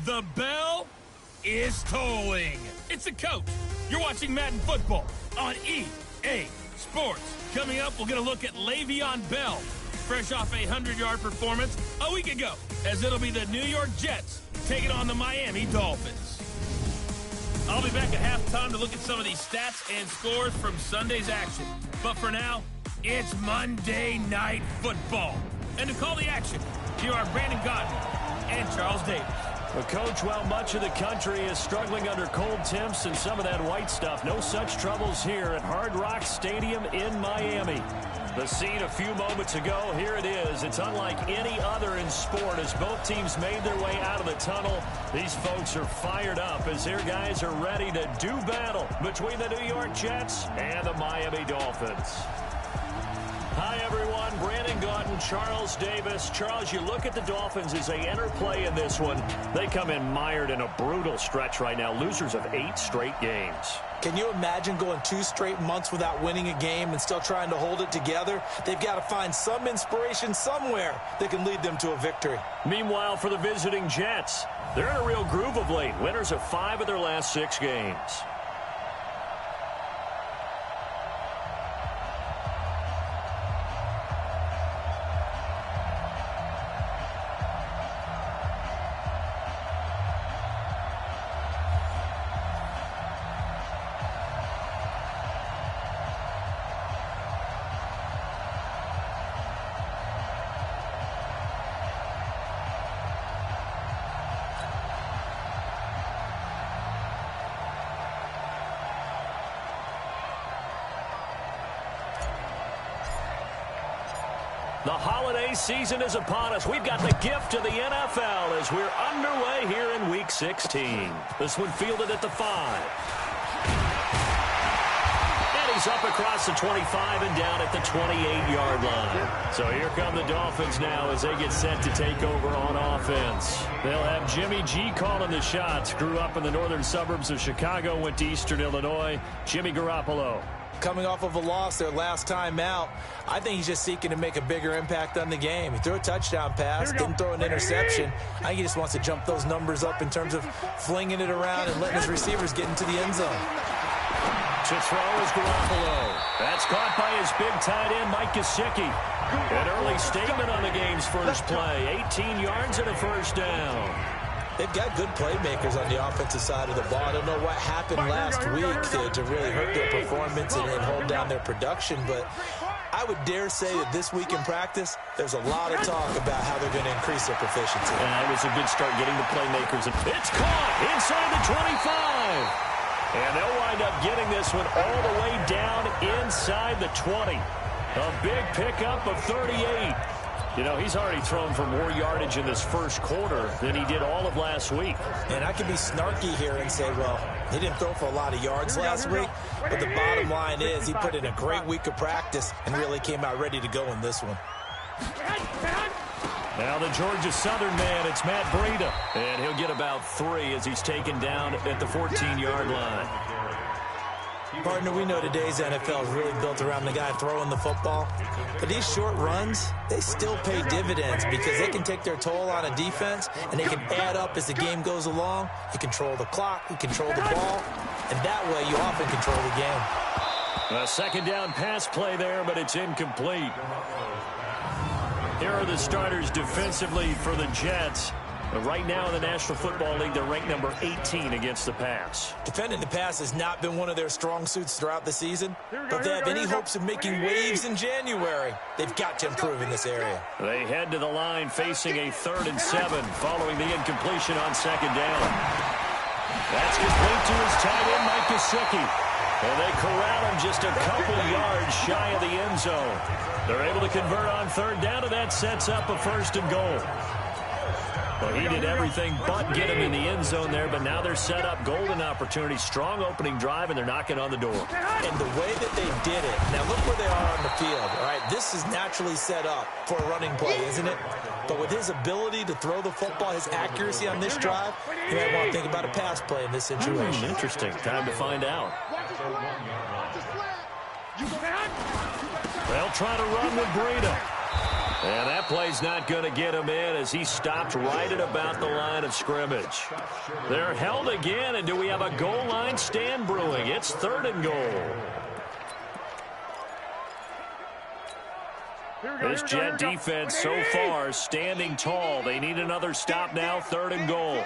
The bell is tolling. It's the coach. You're watching Madden Football on EA Sports. Coming up, we're going to look at Le'Veon Bell, fresh off a 100-yard performance a week ago, as it'll be the New York Jets taking on the Miami Dolphins. I'll be back at halftime to look at some of these stats and scores from Sunday's action. But for now, it's Monday Night Football. And to call the action, here are Brandon Godwin and Charles Davis. Well, Coach, while much of the country is struggling under cold temps and some of that white stuff, no such troubles here at Hard Rock Stadium in Miami. The scene a few moments ago, here it is. It's unlike any other in sport as both teams made their way out of the tunnel. These folks are fired up as their guys are ready to do battle between the New York Jets and the Miami Dolphins. Hi, everyone. Brandon Gaudin, Charles Davis. Charles, you look at the Dolphins as they enter play in this one. They come in mired in a brutal stretch right now, losers of 8 straight games. Can you imagine going 2 straight months without winning a game and still trying to hold it together? They've got to find some inspiration somewhere that can lead them to a victory. Meanwhile, for the visiting Jets, they're in a real groove of late. Winners of 5 of their last 6 games. The holiday season is upon us. We've got the gift of the NFL as we're underway here in Week 16. This one fielded at the 5. And he's up across the 25 and down at the 28-yard line. So here come the Dolphins now as they get set to take over on offense. They'll have Jimmy G calling the shots. Grew up in the northern suburbs of Chicago, went to Eastern Illinois. Jimmy Garoppolo. Coming off of a loss their last time out, I think he's just seeking to make a bigger impact on the game. He threw a touchdown pass, didn't throw an interception. I think he just wants to jump those numbers up in terms of flinging it around and letting his receivers get into the end zone. To throw is Garoppolo. That's caught by his big tight end, Mike Gesicki. An early statement on the game's first play. 18 yards and a first down. They've got good playmakers on the offensive side of the ball. I don't know what happened last week to really hurt their performance and hold down their production, but I would dare say that this week in practice, there's a lot of talk about how they're going to increase their proficiency. It was a good start getting the playmakers. It's caught inside the 25. And they'll wind up getting this one all the way down inside the 20. A big pickup of 38. You know, he's already thrown for more yardage in this first quarter than he did all of last week. And I can be snarky here and say, well, he didn't throw for a lot of yards last week, but the bottom line is he put in a great week of practice and really came out ready to go in this one. Now the Georgia Southern man, it's Matt Breida. And he'll get about 3 as he's taken down at the 14-yard line. Partner, we know today's NFL is really built around the guy throwing the football. But these short runs, they still pay dividends because they can take their toll on a defense and they can add up as the game goes along. You control the clock, you control the ball, and that way you often control the game. A second down pass play there, but it's incomplete. Here are the starters defensively for the Jets. But right now in the National Football League, they're ranked number 18 against the pass. Defending the pass has not been one of their strong suits throughout the season. But if they have any hopes of making waves in January, they've got to improve in this area. They head to the line facing a 3rd and 7 following the incompletion on second down. That's complete to his tight end, Mike Gesicki. And they corral him just a couple yards shy of the end zone. They're able to convert on 3rd down, and that sets up a 1st and goal. Well, he did everything but get him in the end zone there, but now they're set up. Golden opportunity, strong opening drive, and they're knocking on the door. And the way that they did it, now look where they are on the field, all right? This is naturally set up for a running play, isn't it? But with his ability to throw the football, his accuracy on this drive, you might want to think about a pass play in this situation. Interesting. Time to find out. They'll try to run with Breida. And that that play's not going to get him in as he stopped right at about the line of scrimmage. They're held again, and do we have a goal line stand brewing? It's 3rd and goal. This Jet defense so far standing tall. They need another stop now, 3rd and goal.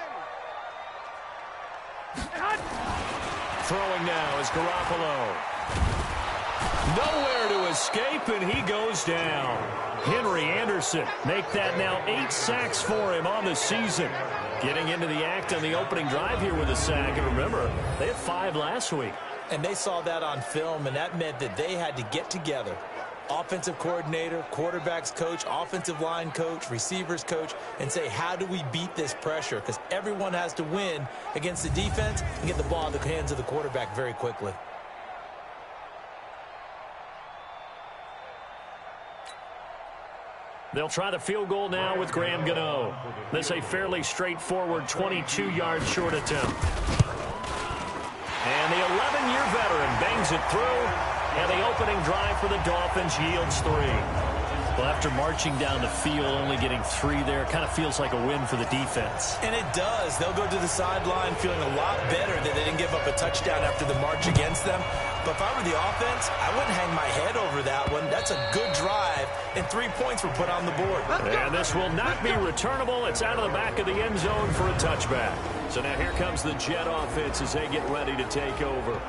Throwing now is Garoppolo. Nowhere to escape, and he goes down. Henry Anderson make that now 8 sacks for him on the season. Getting into the act on the opening drive here with a sack. And remember, they had 5 last week. And they saw that on film, and that meant that they had to get together. Offensive coordinator, quarterbacks coach, offensive line coach, receivers coach, and say, how do we beat this pressure? Because everyone has to win against the defense and get the ball in the hands of the quarterback very quickly. They'll try the field goal now with Graham Gano. This a fairly straightforward 22-yard short attempt. And the 11-year veteran bangs it through. And the opening drive for the Dolphins yields 3. Well, after marching down the field, only getting 3 there, kind of feels like a win for the defense. And it does. They'll go to the sideline feeling a lot better that they didn't give up a touchdown after the march against them. But if I were the offense, I wouldn't hang my head over that one. That's a good drive, and 3 points were put on the board. And this will not be returnable. It's out of the back of the end zone for a touchback. So now here comes the Jet offense as they get ready to take over.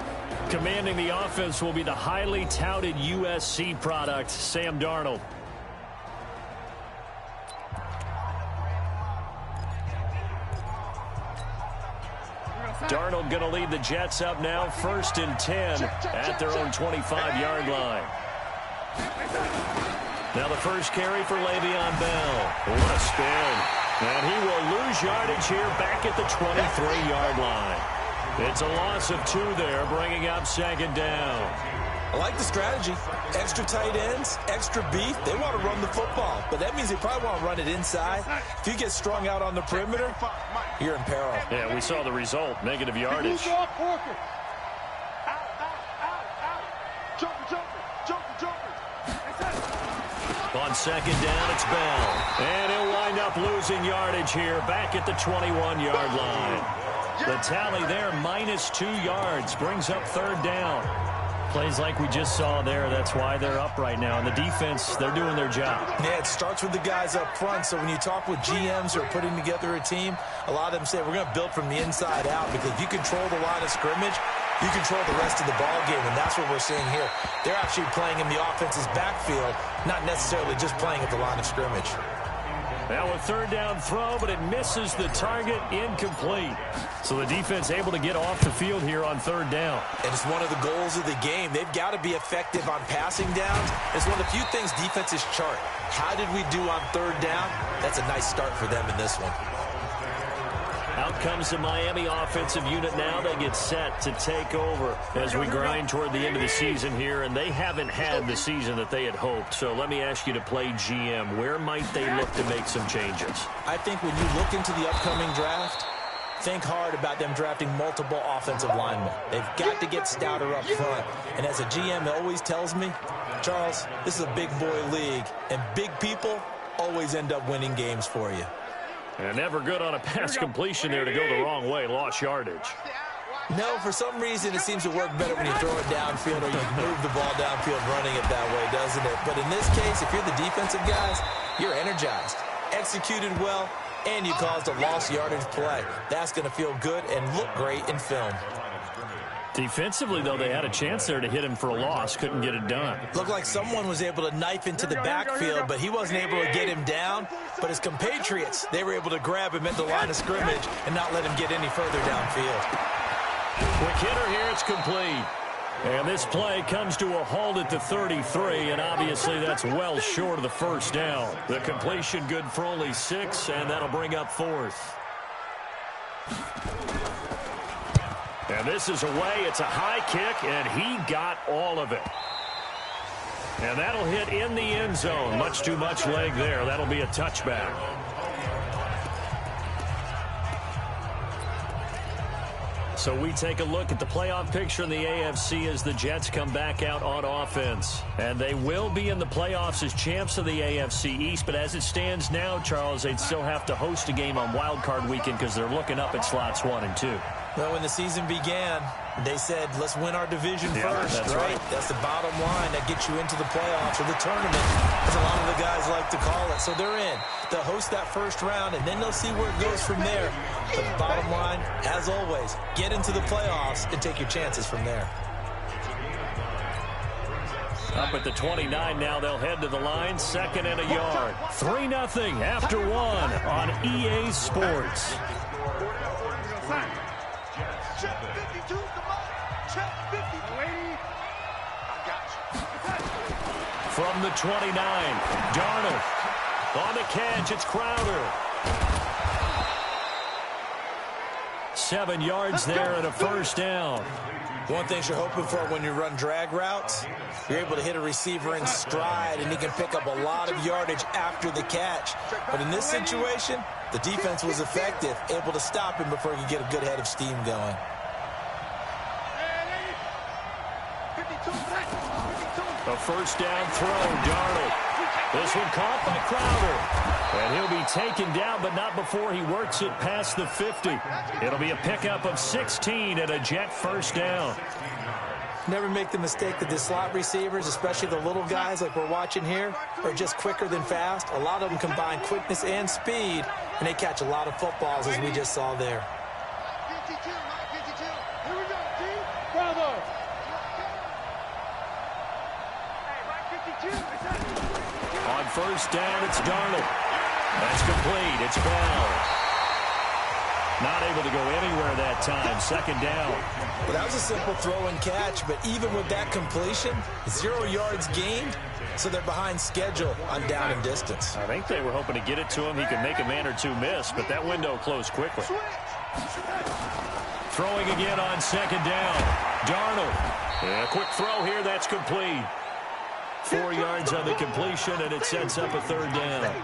Commanding the offense will be the highly touted USC product, Sam Darnold. Darnold going to lead the Jets up now, 1st and 10 at their own 25-yard line. Now the first carry for Le'Veon Bell. What a spin. And he will lose yardage here back at the 23-yard line. It's a loss of 2 there, bringing up 2nd down. I like the strategy. Extra tight ends, extra beef. They want to run the football, but that means they probably want to run it inside. If you get strung out on the perimeter, you're in peril. Yeah, we saw the result, negative yardage. On 2nd down, it's Bell. And he'll wind up losing yardage here back at the 21-yard line. The tally there, -2 yards, brings up 3rd down. Plays like we just saw there. That's why they're up right now. And the defense, they're doing their job. Yeah, it starts with the guys up front. So when you talk with GMs who are putting together a team, a lot of them say, we're going to build from the inside out. Because if you control the line of scrimmage, you control the rest of the ball game. And that's what we're seeing here. They're actually playing in the offense's backfield, not necessarily just playing at the line of scrimmage. Now a 3rd down throw, but it misses the target, incomplete. So the defense able to get off the field here on 3rd down. And it's one of the goals of the game. They've got to be effective on passing downs. It's one of the few things defenses chart. How did we do on 3rd down? That's a nice start for them in this one. Out comes the Miami offensive unit now. They get set to take over as we grind toward the end of the season here, and they haven't had the season that they had hoped. So let me ask you to play GM. Where might they look to make some changes? I think when you look into the upcoming draft, think hard about them drafting multiple offensive linemen. They've got to get stouter up front. And as a GM, it always tells me, Charles, this is a big boy league, and big people always end up winning games for you. And never good on a pass completion there to go the wrong way. Lost yardage. No, for some reason it seems to work better when you throw it downfield or you move the ball downfield running it that way, doesn't it? But in this case, if you're the defensive guys, you're energized, executed well, and you caused a lost yardage play. That's going to feel good and look great in film. Defensively, though, they had a chance there to hit him for a loss. Couldn't get it done. Looked like someone was able to knife into the backfield, but he wasn't able to get him down. But his compatriots, they were able to grab him at the line of scrimmage and not let him get any further downfield. Quick hitter here, it's complete. And this play comes to a halt at the 33, and obviously that's well short of the 1st down. The completion good for only 6, and that'll bring up 4th. And this is away. It's a high kick, and he got all of it. And that'll hit in the end zone. Much too much leg there. That'll be a touchback. So we take a look at the playoff picture in the AFC as the Jets come back out on offense. And they will be in the playoffs as champs of the AFC East. But as it stands now, Charles, they'd still have to host a game on Wild Card Weekend because they're looking up at slots 1 and 2. Well, when the season began, they said, let's win our division first, that's right? That's the bottom line that gets you into the playoffs or the tournament, as a lot of the guys like to call it. So they're in. They'll host that first round, and then they'll see where it goes from there. But the bottom line, as always, get into the playoffs and take your chances from there. Up at the 29 now, they'll head to the line, 2nd and a yard. 3-0 after 1 on EA Sports. Check 52, come on. Check 50. I got you. From the 29, Darnold. On the catch, it's Crowder. 7 yards there and a first down. One thing you're hoping for when you run drag routes, you're able to hit a receiver in stride, and he can pick up a lot of yardage after the catch. But in this situation, the defense was effective, able to stop him before he could get a good head of steam going. A first down throw, Darnold. This one caught by Crowder. And he'll be taken down, but not before he works it past the 50. It'll be a pickup of 16 and a Jet first down. Never make the mistake that the slot receivers, especially the little guys like we're watching here, are just quicker than fast. A lot of them combine quickness and speed, and they catch a lot of footballs, as we just saw there. On first down, it's Darnold. That's complete. It's Bell. Not able to go anywhere that time. 2nd down. Well, that was a simple throw and catch, but even with that completion, 0 yards gained, so they're behind schedule on down and distance. I think they were hoping to get it to him. He could make a man or two miss, but that window closed quickly. Throwing again on 2nd down. Darnold. A quick throw here. That's complete. 4 yards on the completion, and it sets up a 3rd down.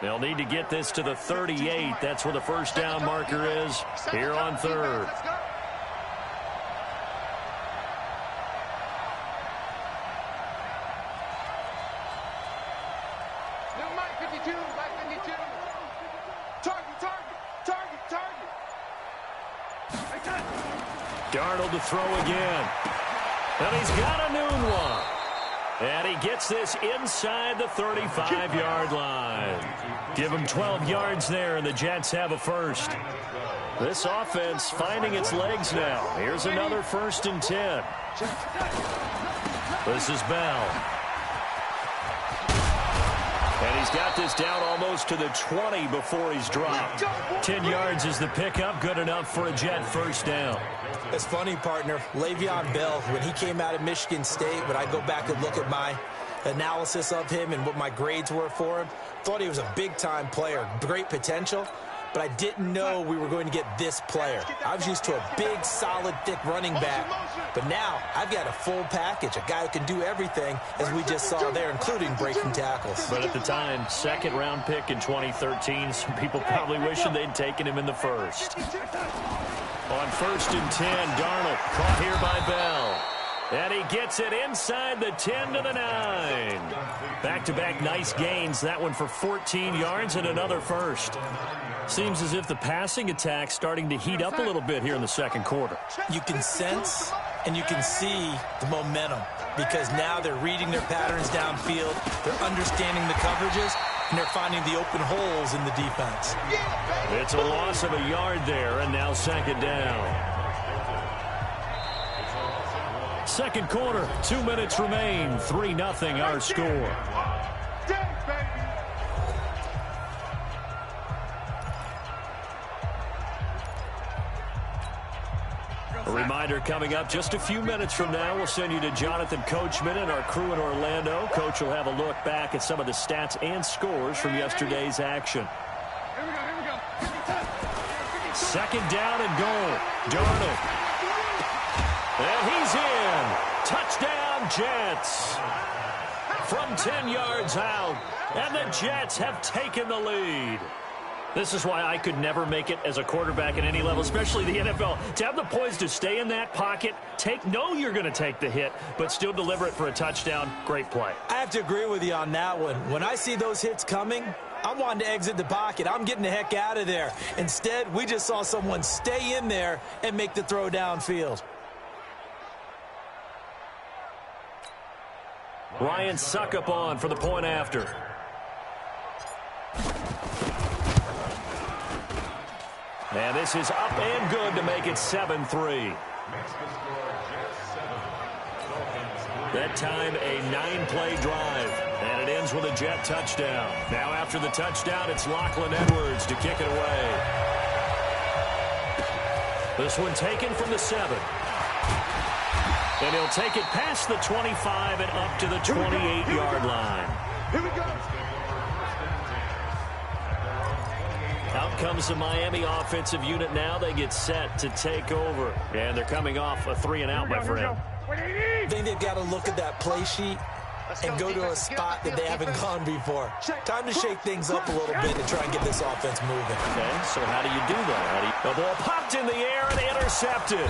They'll need to get this to the 38. That's where the first down marker is here on 3rd. Darnold to throw again. And he's got a noon one. And he gets this inside the 35-yard line. Give him 12 yards there, and the Jets have a first. This offense finding its legs now. Here's another 1st and 10. This is Bell. And he's got this down almost to the 20 before he's dropped. 10 yards is the pickup, good enough for a Jet first down. It's funny, partner. Le'Veon Bell, when he came out of Michigan State, when I go back and look at my analysis of him and what my grades were for him, thought he was a big-time player, great potential, but I didn't know we were going to get this player. I was used to a big, solid, thick running back, but now I've got a full package, a guy who can do everything, as we just saw there, including breaking tackles. But at the time, 2nd-round pick in 2013, some people probably wishing they'd taken him in the 1st. On 1st and 10, Darnold caught here by Bell. And he gets it inside the 10 to the 9. Back-to-back nice gains. That one for 14 yards and another first. Seems as if the passing attack's starting to heat up a little bit here in the 2nd quarter. You can sense and you can see the momentum because now they're reading their patterns downfield. They're understanding the coverages, and they're finding the open holes in the defense. It's a loss of a yard there, and now 2nd down. 2nd quarter, 2 minutes remain, 3-0 our score. A reminder coming up just a few minutes from now, we'll send you to Jonathan Coachman and our crew in Orlando. Coach will have a look back at some of the stats and scores from yesterday's action. Here we go. 2nd down and goal. Darnold. And he's in. Touchdown, Jets. From 10 yards out. And the Jets have taken the lead. This is why I could never make it as a quarterback at any level, especially the NFL. To have the poise to stay in that pocket, know you're going to take the hit, but still deliver it for a touchdown. Great play. I have to agree with you on that one. When I see those hits coming, I'm wanting to exit the pocket. I'm getting the heck out of there. Instead, we just saw someone stay in there and make the throw downfield. Ryan Suckup on for the point after. And this is up and good to make it 7-3. That time, a 9-play drive. And it ends with a Jet touchdown. Now after the touchdown, it's Lachlan Edwards to kick it away. This one taken from the 7. And he'll take it past the 25 and up to the 28-yard line. Here we go. Out comes the Miami offensive unit now. They get set to take over. And they're coming off a 3-and-out, my friend. I think they've got to look at that play sheet and go to a spot that they haven't gone before. Time to shake things up a little bit and try and get this offense moving. Okay, so how do you do that? The ball popped in the air and intercepted.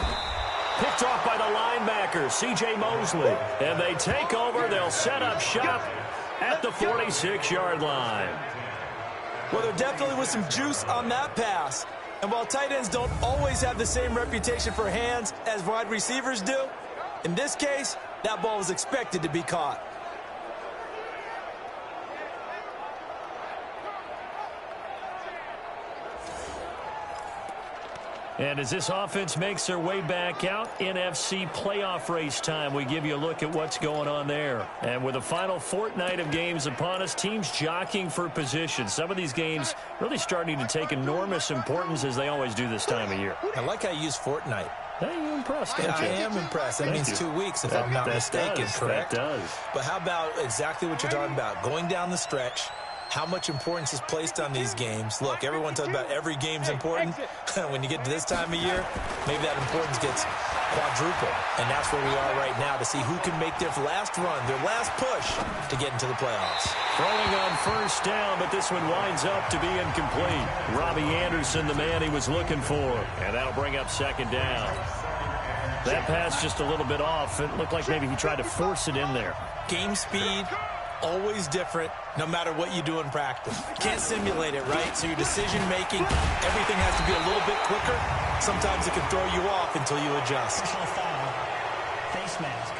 Picked off by the linebacker, C.J. Mosley. And they take over. They'll set up shop at the 46-yard line. Well, there definitely was some juice on that pass. And while tight ends don't always have the same reputation for hands as wide receivers do, in this case, that ball was expected to be caught. And as this offense makes their way back out, NFC playoff race time, we give you a look at what's going on there. And with the final fortnight of games upon us, teams jockeying for position. Some of these games really starting to take enormous importance as they always do this time of year. I like how you use fortnight. Hey, you're impressed, aren't you? I am impressed. That means 2 weeks, if I'm not mistaken, correct? That does. But how about exactly what you're talking about? Going down the stretch, how much importance is placed on these games. Look, everyone talks about every game's important. When you get to this time of year, maybe that importance gets quadrupled. And that's where we are right now to see who can make their last run, their last push to get into the playoffs. Throwing on first down, but this one winds up to be incomplete. Robbie Anderson, the man he was looking for. And that'll bring up second down. That pass just a little bit off. It looked like maybe he tried to force it in there. Game speed, always different, no matter what you do in practice. Can't simulate it, right? So your decision-making, everything has to be a little bit quicker. Sometimes it can throw you off until you adjust. Face mask.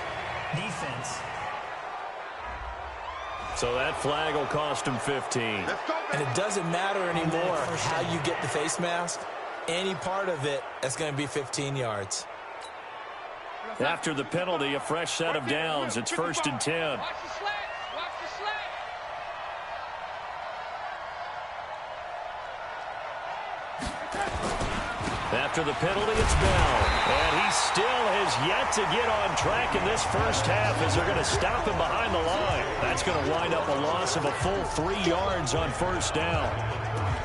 Defense. So that flag will cost him 15. And it doesn't matter anymore how you get the face mask. Any part of it, that's going to be 15 yards. After the penalty, a fresh set of downs. It's 1st and 10. After the penalty, it's Bell. And he still has yet to get on track in this first half as they're going to stop him behind the line. That's going to wind up a loss of a full 3 yards on first down.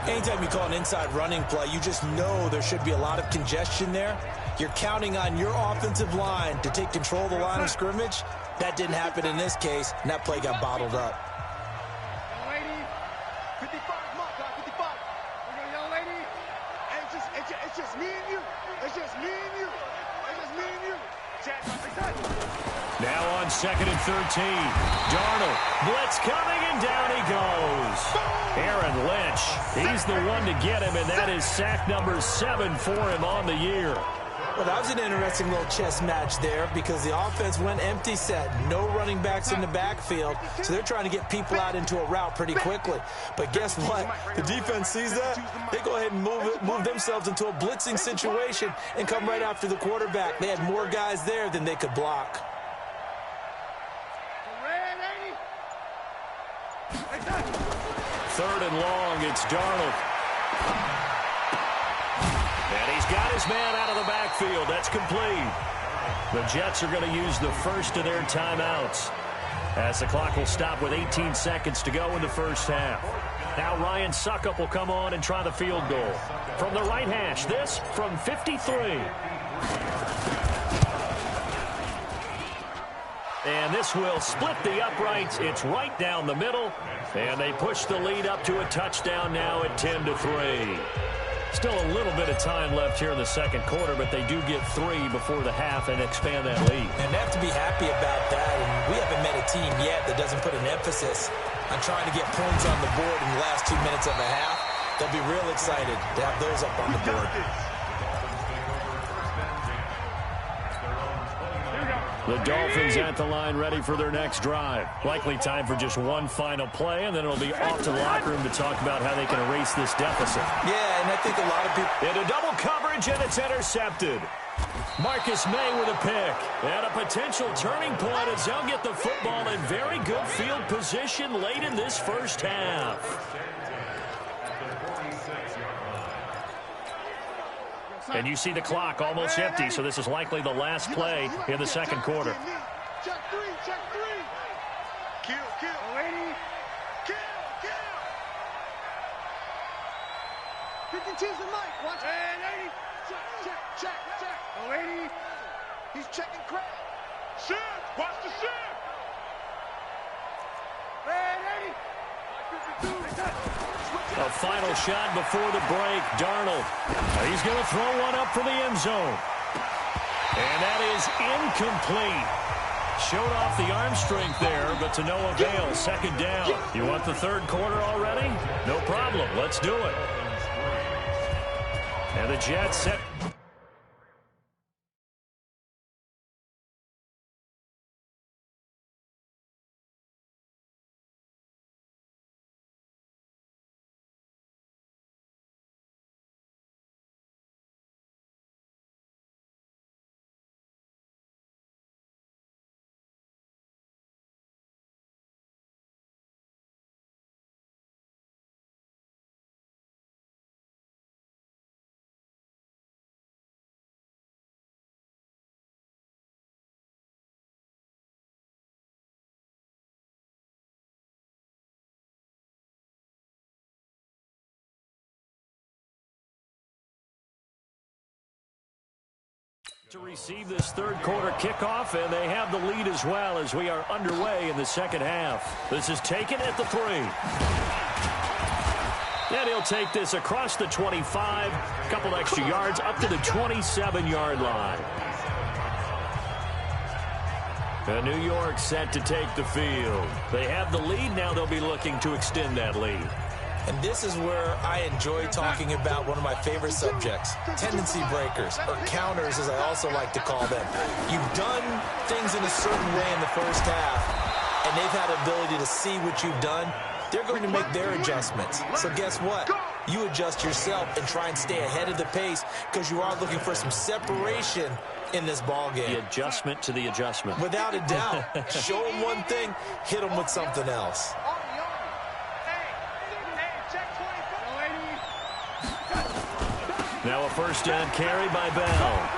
Anytime you call an inside running play, you just know there should be a lot of congestion there. You're counting on your offensive line to take control of the line of scrimmage. That didn't happen in this case, and that play got bottled up. Young lady, 55, come on, 55. We go, young lady. It's just me and you. It's just me and you. It's just me and you. Now on 2nd and 13. Darnold, blitz coming, and down he goes. Aaron Lynch, he's the one to get him, and that is sack number 7 for him on the year. Well, that was an interesting little chess match there because the offense went empty set. No running backs in the backfield, so they're trying to get people out into a route pretty quickly. But guess what? The defense sees that. They go ahead and move themselves into a blitzing situation and come right after the quarterback. They had more guys there than they could block. 3rd and long, it's Darnold. And he's got his man out of the backfield. That's complete. The Jets are going to use the first of their timeouts as the clock will stop with 18 seconds to go in the first half. Now Ryan Suckup will come on and try the field goal. From the right hash, this from 53. And this will split the uprights. It's right down the middle. And they push the lead up to a touchdown now at 10-3. Still a little bit of time left here in the second quarter, but they do get 3 before the half and expand that lead. And they have to be happy about that. And we haven't met a team yet that doesn't put an emphasis on trying to get points on the board in the last 2 minutes of a half. They'll be real excited to have those up on the board. The Dolphins at the line ready for their next drive. Likely time for just one final play, and then it'll be off to the locker room to talk about how they can erase this deficit. Yeah, and I think a lot of people... Into double coverage, and it's intercepted. Marcus May with a pick. And a potential turning point as they'll get the football in very good field position late in this first half. And you see the clock almost empty, so this is likely the last play in the second quarter. Check three, check three. Kill, lady. Kill. 52's the mic. Watch. Hey, lady. Check. Oh, lady. He's checking crap. Shift. Watch the shift. Hey, lady. A final shot before the break. Darnold. He's going to throw one up for the end zone. And that is incomplete. Showed off the arm strength there, but to no avail. Second down. You want the third quarter already? No problem. Let's do it. And the Jets set... to receive this third quarter kickoff, and they have the lead as well as we are underway in the second half. This is taken at the 3. And he'll take this across the 25, a couple extra yards up to the 27-yard line. And New York set to take the field. They have the lead. Now they'll be looking to extend that lead. And this is where I enjoy talking about one of my favorite subjects, tendency breakers, or counters as I also like to call them. You've done things in a certain way in the first half, and they've had the ability to see what you've done. They're going to make their adjustments. So guess what? You adjust yourself and try and stay ahead of the pace because you are looking for some separation in this ball game. The adjustment to the adjustment. Without a doubt. Show them one thing, hit them with something else. Now a first down carry by Bell.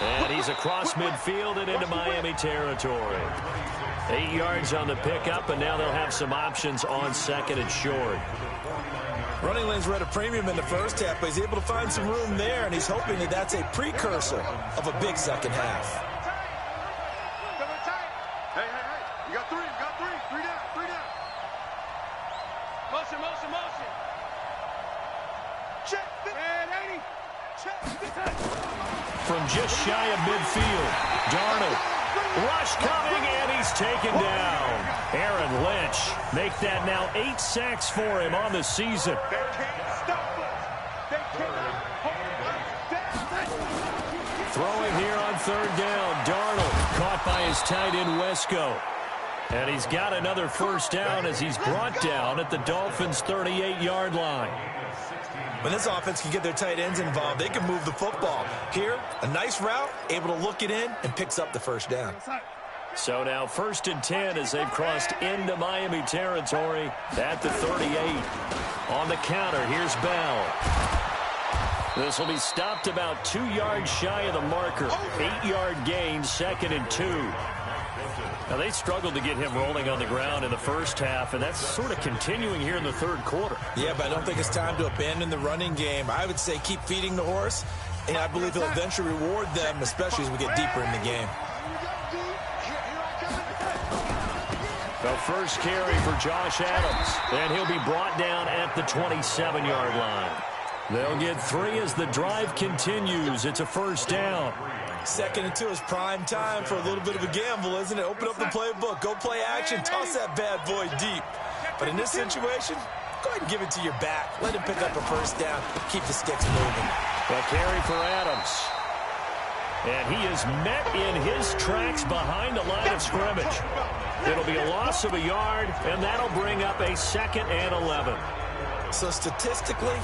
And he's across midfield and into Miami territory. 8 yards on the pickup, and now they'll have some options on second and short. Running lanes were at a premium in the first half, but he's able to find some room there, and he's hoping that that's a precursor of a big second half. Hey. You got three. Three down. Motion. Check. Man, 80. Check. From just shy of midfield, Darnold. Rush coming, and he's taken down. Aaron Lynch make that now 8 sacks for him on the season. They can't stop us. They cannot hold us down. Throwing here on third down, Darnold caught by his tight end Wesco. And he's got another first down as he's brought down at the Dolphins' 38-yard line. When this offense can get their tight ends involved, they can move the football. Here, a nice route, able to look it in, and picks up the first down. So now 1st and 10 as they've crossed into Miami territory at the 38. On the counter, here's Bell. This will be stopped about 2 yards shy of the marker. 8-yard gain, 2nd and 2. Now, they struggled to get him rolling on the ground in the first half, and that's sort of continuing here in the third quarter. Yeah, but I don't think it's time to abandon the running game. I would say keep feeding the horse, and I believe he'll eventually reward them, especially as we get deeper in the game. The first carry for Josh Adams, and he'll be brought down at the 27-yard line. They'll get 3 as the drive continues. It's a first down. 2nd and 2 is prime time for a little bit of a gamble, isn't it? Open up the playbook, go play action, toss that bad boy deep. But in this situation, go ahead and give it to your back. Let him pick up a first down. Keep the sticks moving. A carry for Adams. And he is met in his tracks behind the line of scrimmage. It'll be a loss of a yard, and that'll bring up a 2nd and 11. So statistically,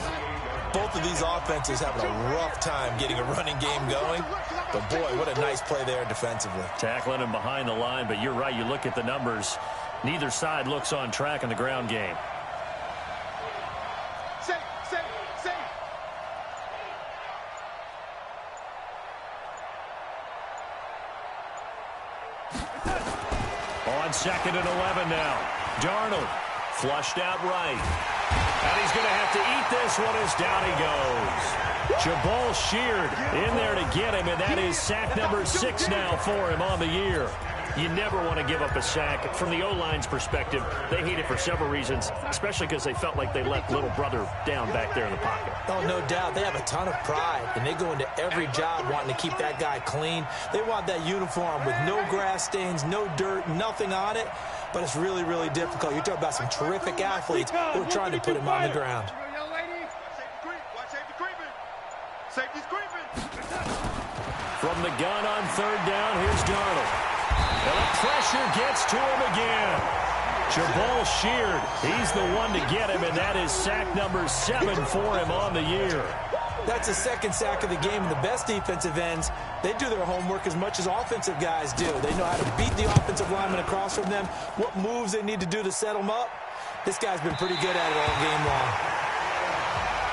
both of these offenses having a rough time getting a running game going. But, boy, what a nice play there defensively. Tackling him behind the line, but you're right. You look at the numbers. Neither side looks on track in the ground game. On 2nd and 11 now. Darnold flushed out right. And he's going to have to eat this one as down he goes. Jabal Sheard in there to get him, and that is sack number 6 now for him on the year. You never want to give up a sack. From the O-line's perspective, they hate it for several reasons, especially because they felt like they let little brother down back there in the pocket. Oh, no doubt. They have a ton of pride, and they go into every job wanting to keep that guy clean. They want that uniform with no grass stains, no dirt, nothing on it. But it's really, really difficult. You're talking about some terrific athletes who are trying to put him on the ground. From the gun on 3rd down, here's Darnold. And the pressure gets to him again. Jabal Sheard, he's the one to get him, and that is sack number 7 for him on the year. That's the 2nd sack of the game, and the best defensive ends, they do their homework as much as offensive guys do. They know how to beat the offensive lineman across from them, what moves they need to do to set them up. This guy's been pretty good at it all game long.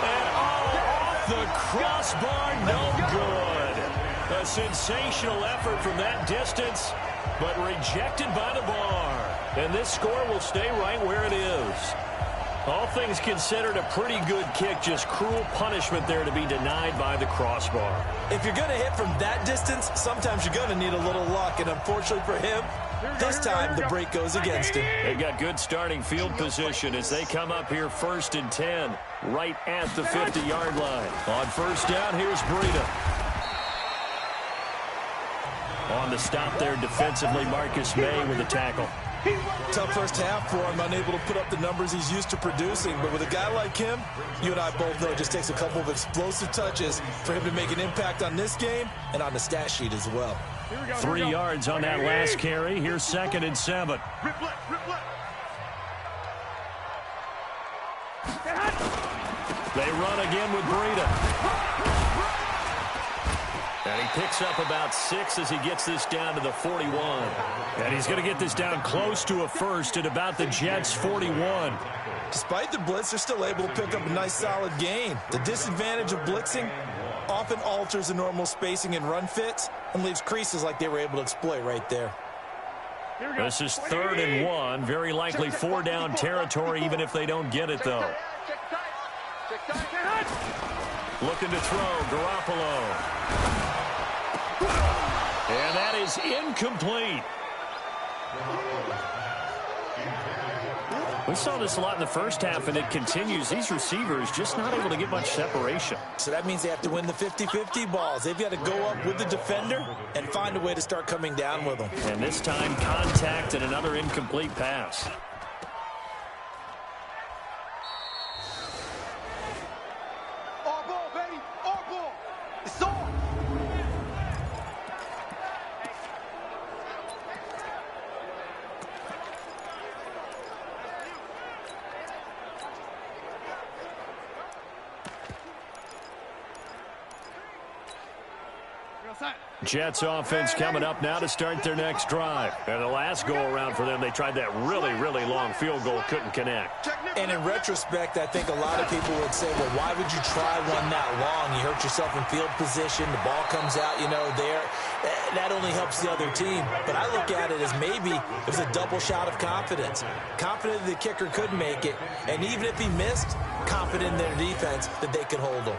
And off the crossbar, no good. A sensational effort from that distance, but rejected by the bar. And this score will stay right where it is. All things considered, a pretty good kick, just cruel punishment there to be denied by the crossbar. If you're going to hit from that distance, sometimes you're going to need a little luck, and unfortunately for him, this time the break goes against him. They've got good starting field position as they come up here 1st and 10, right at the 50-yard line. On 1st down, here's Breida. On the stop there defensively, Marcus May with the tackle. Tough first half for him, unable to put up the numbers he's used to producing. But with a guy like him, you and I both know it just takes a couple of explosive touches for him to make an impact on this game and on the stat sheet as well. 3 yards on that last carry. Here's 2nd and 7. They run again with Breida. And he picks up about 6 as he gets this down to the 41. And he's going to get this down close to a first at about the Jets' 41. Despite the blitz, they're still able to pick up a nice solid gain. The disadvantage of blitzing often alters the normal spacing and run fits and leaves creases like they were able to exploit right there. This is 3rd and 1. Very likely 4-down territory even if they don't get it, though. Looking to throw, Garoppolo. And that is incomplete. We saw this a lot in the first half, and it continues. These receivers just not able to get much separation. So that means they have to win the 50-50 balls. They've got to go up with the defender and find a way to start coming down with them. And this time, contact and another incomplete pass. Jets offense coming up now to start their next drive. And the last go-around for them, they tried that really, really long field goal, couldn't connect. And in retrospect, I think a lot of people would say, well, why would you try one that long? You hurt yourself in field position. The ball comes out, you know, there. That only helps the other team. But I look at it as maybe it was a double shot of confidence. Confident the kicker could make it. And even if he missed, confident in their defense that they could hold him.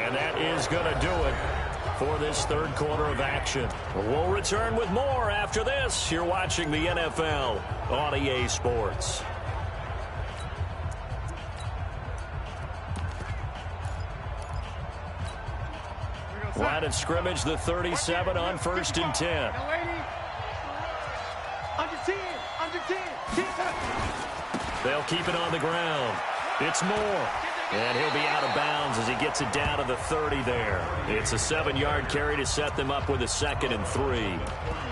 And that is going to do it for this third quarter of action. We'll return with more after this. You're watching the NFL on EA Sports. Line of scrimmage, the 37 on 1st and 10. Under 10, under 10, 10. They'll keep it on the ground. It's Moore. And he'll be out of bounds as he gets it down to the 30 there. It's a 7-yard carry to set them up with a 2nd and 3.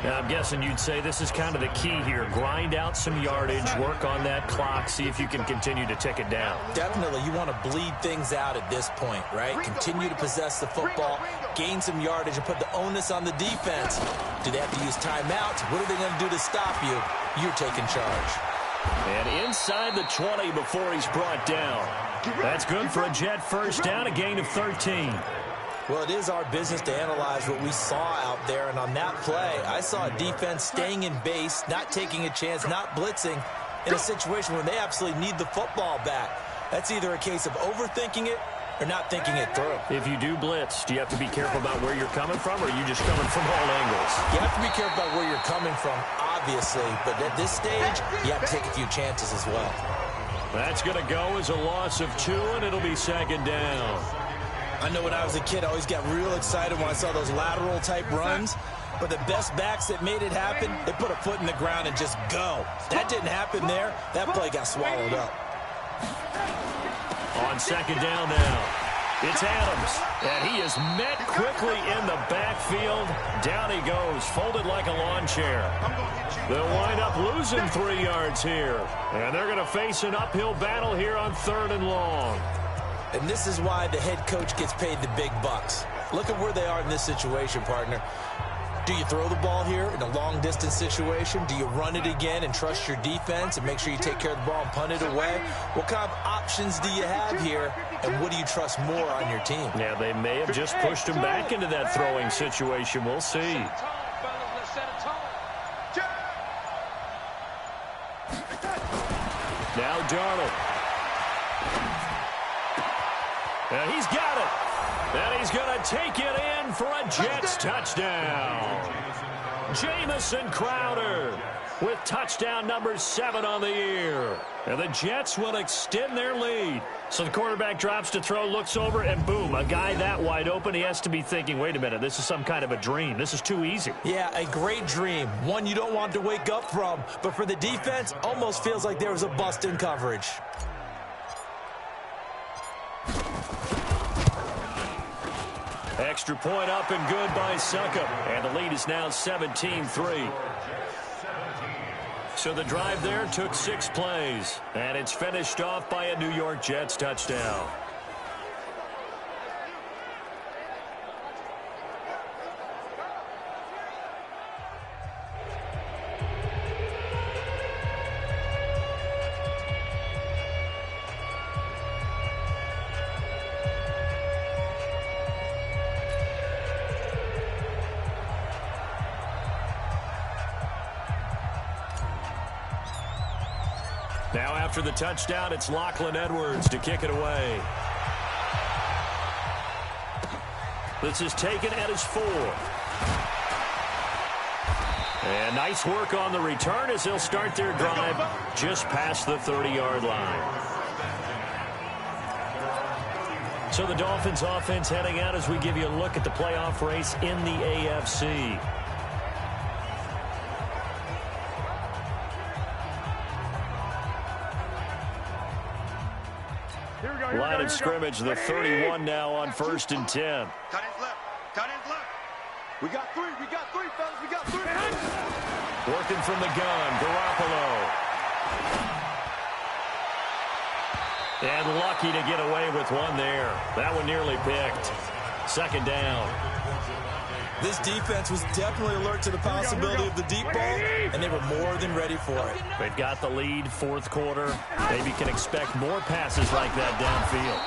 Now, I'm guessing you'd say this is kind of the key here. Grind out some yardage, work on that clock, see if you can continue to tick it down. Definitely. You want to bleed things out at this point, right? Continue to possess the football, gain some yardage, and put the onus on the defense. Do they have to use timeouts? What are they going to do to stop you? You're taking charge. And inside the 20 before he's brought down. That's good for a Jet first down, a gain of 13. Well, it is our business to analyze what we saw out there, and on that play, I saw a defense staying in base, not taking a chance, not blitzing, in a situation where they absolutely need the football back. That's either a case of overthinking it or not thinking it through. If you do blitz, do you have to be careful about where you're coming from, or are you just coming from all angles? You have to be careful about where you're coming from, obviously, but at this stage, you have to take a few chances as well. That's going to go as a loss of 2, and it'll be 2nd down. I know when I was a kid, I always got real excited when I saw those lateral-type runs, but the best backs that made it happen, they put a foot in the ground and just go. That didn't happen there. That play got swallowed up. On 2nd down now, it's Adams, and he is met quickly in the backfield. Down he goes, folded like a lawn chair. They'll wind up losing 3 yards here, and they're going to face an uphill battle here on 3rd and long. And this is why the head coach gets paid the big bucks. Look at where they are in this situation, partner. Do you throw the ball here in a long-distance situation? Do you run it again and trust your defense and make sure you take care of the ball and punt it away? What kind of options do you have here, and what do you trust more on your team? Yeah, they may have just pushed him back into that throwing situation. We'll see. Now Darnold. And he's got it. And he's going to take it in for a Jets touchdown. Jamison Crowder with touchdown number 7 on the year. And the Jets will extend their lead. So the quarterback drops to throw, looks over, and boom, a guy that wide open. He has to be thinking, wait a minute, this is some kind of a dream. This is too easy. Yeah, a great dream. One you don't want to wake up from. But for the defense, almost feels like there was a bust in coverage. Extra point up and good by Succop. And the lead is now 17-3. So the drive there took 6 plays. And it's finished off by a New York Jets touchdown. Now after the touchdown, it's Lachlan Edwards to kick it away. This is taken at his 4. And nice work on the return as they'll start their drive just past the 30-yard line. So the Dolphins offense heading out as we give you a look at the playoff race in the AFC. Line of scrimmage, the 31 now on 1st and 10. Tight ends left. Tight ends left. We got 3, fellas. We got 3. Working from the gun, Garoppolo. And lucky to get away with one there. That one nearly picked. 2nd down. This defense was definitely alert to the possibility of the deep ball, and they were more than ready for it. They've got the lead, 4th quarter. Maybe can expect more passes like that downfield.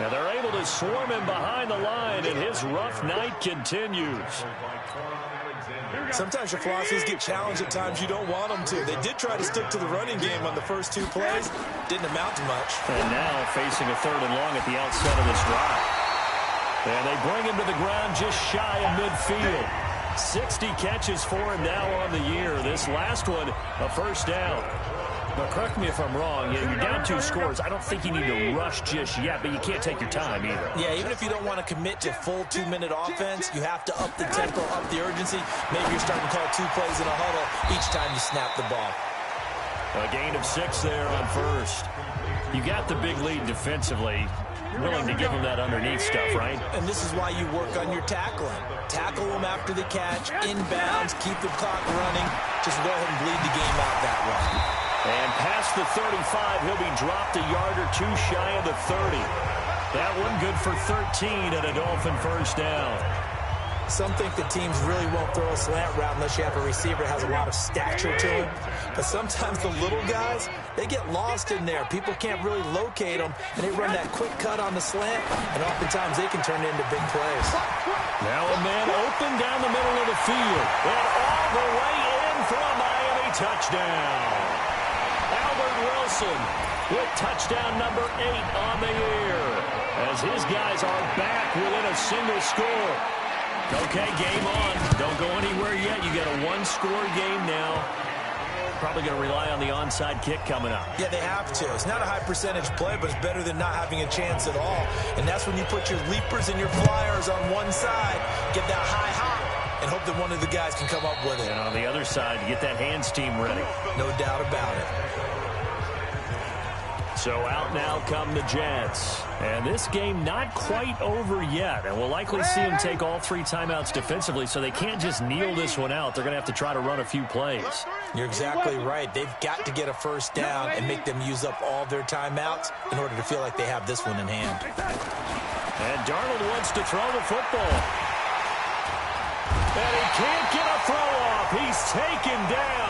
Now they're able to swarm him behind the line, and his rough night continues. Sometimes your philosophies get challenged at times you don't want them to. They did try to stick to the running game on the first 2 plays. Didn't amount to much. And now facing a 3rd and long at the outset of this drive. And they bring him to the ground just shy of midfield. 60 catches for him now on the year. This last one, a first down. But correct me if I'm wrong. You're down 2 scores. I don't think you need to rush just yet, but you can't take your time either. Yeah, even if you don't want to commit to full 2-minute offense, you have to up the tempo, up the urgency. Maybe you're starting to call 2 plays in a huddle each time you snap the ball. A gain of 6 there on first. You got the big lead defensively. Willing to give them that underneath stuff, right? And this is why you work on your tackling. Tackle them after the catch, inbounds, keep the clock running. Just go ahead and bleed the game out that way. And past the 35, he'll be dropped a yard or 2 shy of the 30. That one good for 13 and a Dolphin first down. Some think that teams really won't throw a slant route unless you have a receiver that has a lot of stature to him. But sometimes the little guys, they get lost in there. People can't really locate them, and they run that quick cut on the slant, and oftentimes they can turn it into big plays. Now a man open down the middle of the field, and all the way in for a Miami touchdown. Albert Wilson with touchdown number 8 on the year, as his guys are back within a single score. Okay, game on. Don't go anywhere yet. You got a 1-score game now. Probably going to rely on the onside kick coming up. Yeah, they have to. It's not a high percentage play, but it's better than not having a chance at all. And that's when you put your leapers and your flyers on one side, get that high hop, and hope that one of the guys can come up with it. And on the other side, get that hands team ready. No doubt about it. So out now come the Jets. And this game not quite over yet. And we'll likely see them take all 3 timeouts defensively, so they can't just kneel this one out. They're going to have to try to run a few plays. You're exactly right. They've got to get a first down and make them use up all their timeouts in order to feel like they have this one in hand. And Darnold wants to throw the football. And he can't get a throw off. He's taken down.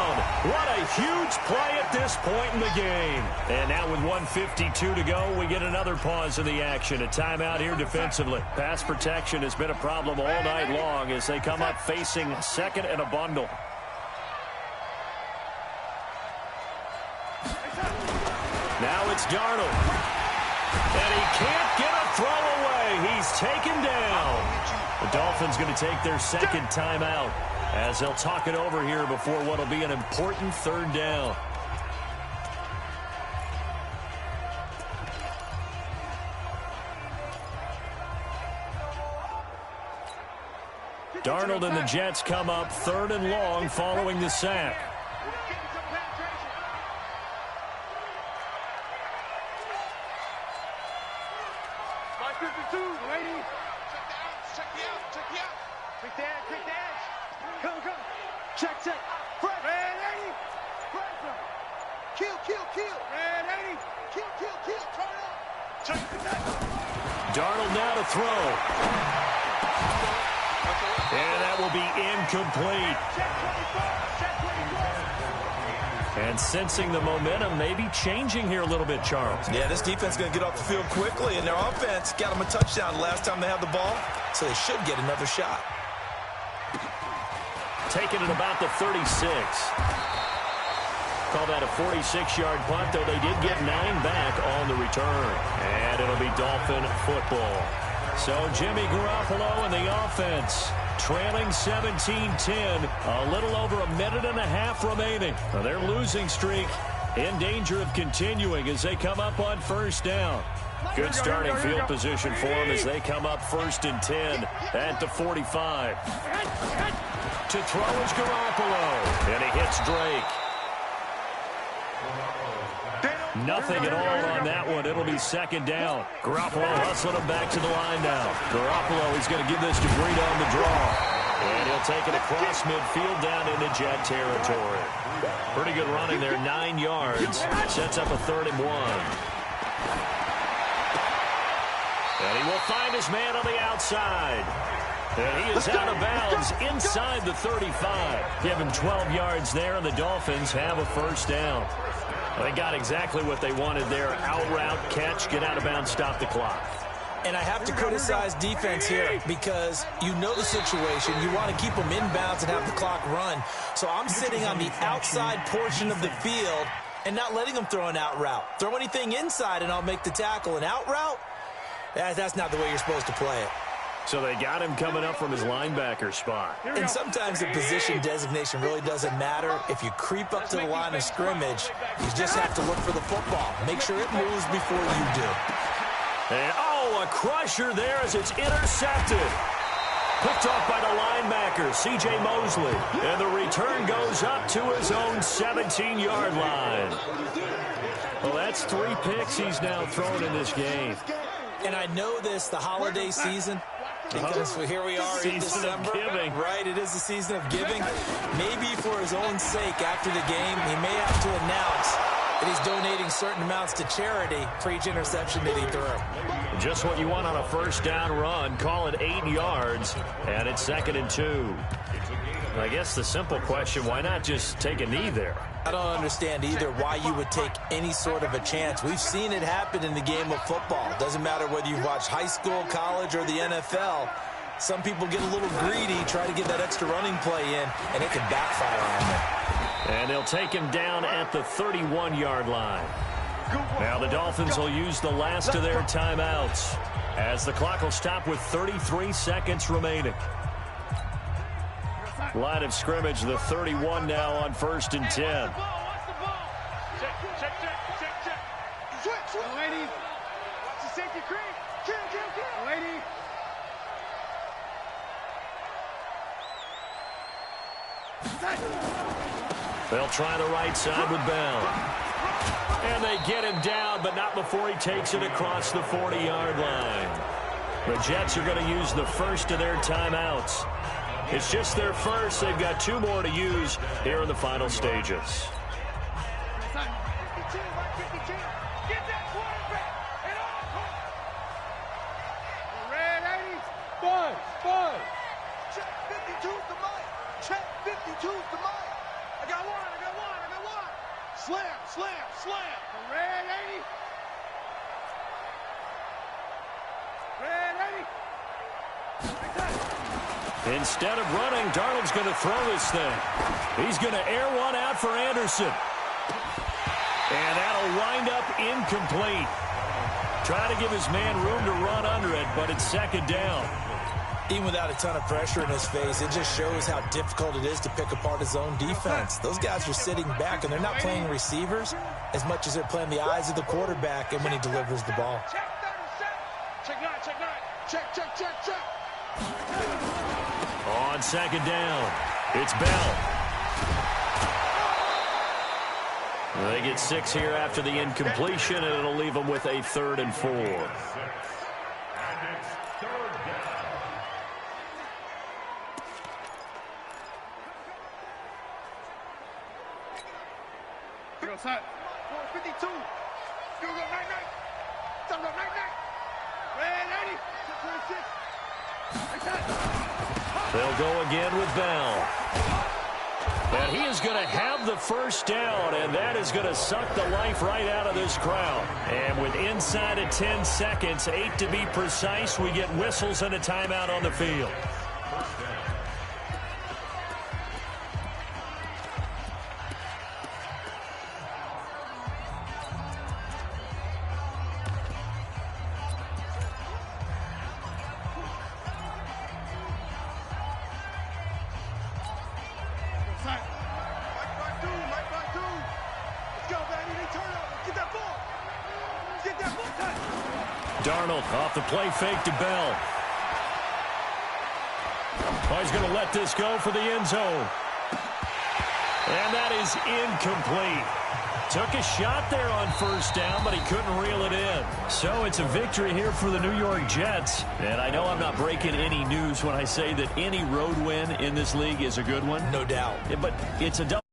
What a huge play at this point in the game. And now with 1:52 to go, we get another pause in the action. A timeout here defensively. Pass protection has been a problem all night long as they come up facing second and a bundle. Now it's Darnold. And he can't get a throw away. He's taken down. The Dolphins going to take their second timeout as they'll talk it over here before what will be an important 3rd down. Darnold and the Jets come up 3rd and long following the sack. Darnold now to throw. And that will be incomplete. And sensing the momentum, maybe changing here a little bit, Charles. Yeah, this defense is going to get off the field quickly, and their offense got them a touchdown last time they had the ball, so they should get another shot. Taken at about the 36. Call that a 46-yard punt, though they did get 9 back on the return. And it'll be Dolphin football. So Jimmy Garoppolo and the offense trailing 17-10. A little over a minute and a half remaining. Now their losing streak in danger of continuing as they come up on first down. Good starting field position for them as they come up 1st and 10 at the 45. To throw is Garoppolo. And he hits Drake. Nothing at all on that one. It'll be 2nd down. Garoppolo hustling him back to the line now. Garoppolo is going to give this to Breida on the draw. And he'll take it across midfield down into Jet territory. Pretty good running there, 9 yards. Sets up a 3rd and 1. And he will find his man on the outside. And he is out of bounds inside the 35. Give him 12 yards there, and the Dolphins have a first down. They got exactly what they wanted there. Out route, catch, get out of bounds, stop the clock. And I have to criticize defense here because you know the situation. You want to keep them inbounds and have the clock run. So I'm sitting on the outside portion of the field and not letting them throw an out route. Throw anything inside and I'll make the tackle. An out route? That's not the way you're supposed to play it. So they got him coming up from his linebacker spot. And sometimes the position designation really doesn't matter. If you creep up to the line of scrimmage, you just have to look for the football. Make sure it moves before you do. And, oh, a crusher there as it's intercepted. Picked off by the linebacker, C.J. Mosley. And the return goes up to his own 17-yard line. Well, that's 3 picks he's now thrown in this game. And I know this, the holiday season, because here we are in December. Right, it is the season of giving. Maybe for his own sake, after the game, he may have to announce that he's donating certain amounts to charity for each interception that he threw. Just what you want on a first down run. Call it 8 yards, and it's 2nd and 2. I guess the simple question, why not just take a knee there? I don't understand either why you would take any sort of a chance. We've seen it happen in the game of football. Doesn't matter whether you've watched high school, college, or the NFL. Some people get a little greedy, try to get that extra running play in, and it can backfire on them. And they'll take him down at the 31-yard line. Now the Dolphins will use the last of their timeouts as the clock will stop with 33 seconds remaining. Line of scrimmage, the 31 now on 1st and 10. Check. Switch. Lady. Watch the safety creep. Kill. Lady. They'll try the right side with Bell. And they get him down, but not before he takes it across the 40-yard line. The Jets are going to use the first of their timeouts. It's just their first. They've got 2 more to use here in the final stages. Five. Check 52's the mic. Check 52's the mic. I got one. Slam. Red 80. Instead of running, Darnold's going to throw this thing. He's going to air one out for Anderson. And that'll wind up incomplete. Try to give his man room to run under it, but it's 2nd down. Even without a ton of pressure in his face, it just shows how difficult it is to pick apart his own defense. Those guys are sitting back, and they're not playing receivers as much as they're playing the eyes of the quarterback and when he delivers the ball. Check 9. Check. On 2nd down, it's Bell. They get 6 here after the incompletion, and it'll leave them with a 3rd and 4. Outside. 452. Go, 9. Talk about 9. Red 80. 26. They'll go again with Bell. And he is going to have the first down, and that is going to suck the life right out of this crowd. And with inside of 10 seconds, 8 to be precise, we get whistles and a timeout on the field. Darnold off the play fake to Bell. Oh, he's going to let this go for the end zone. And that is incomplete. Took a shot there on 1st down, but he couldn't reel it in. So it's a victory here for the New York Jets. And I know I'm not breaking any news when I say that any road win in this league is a good one. No doubt. But it's a double.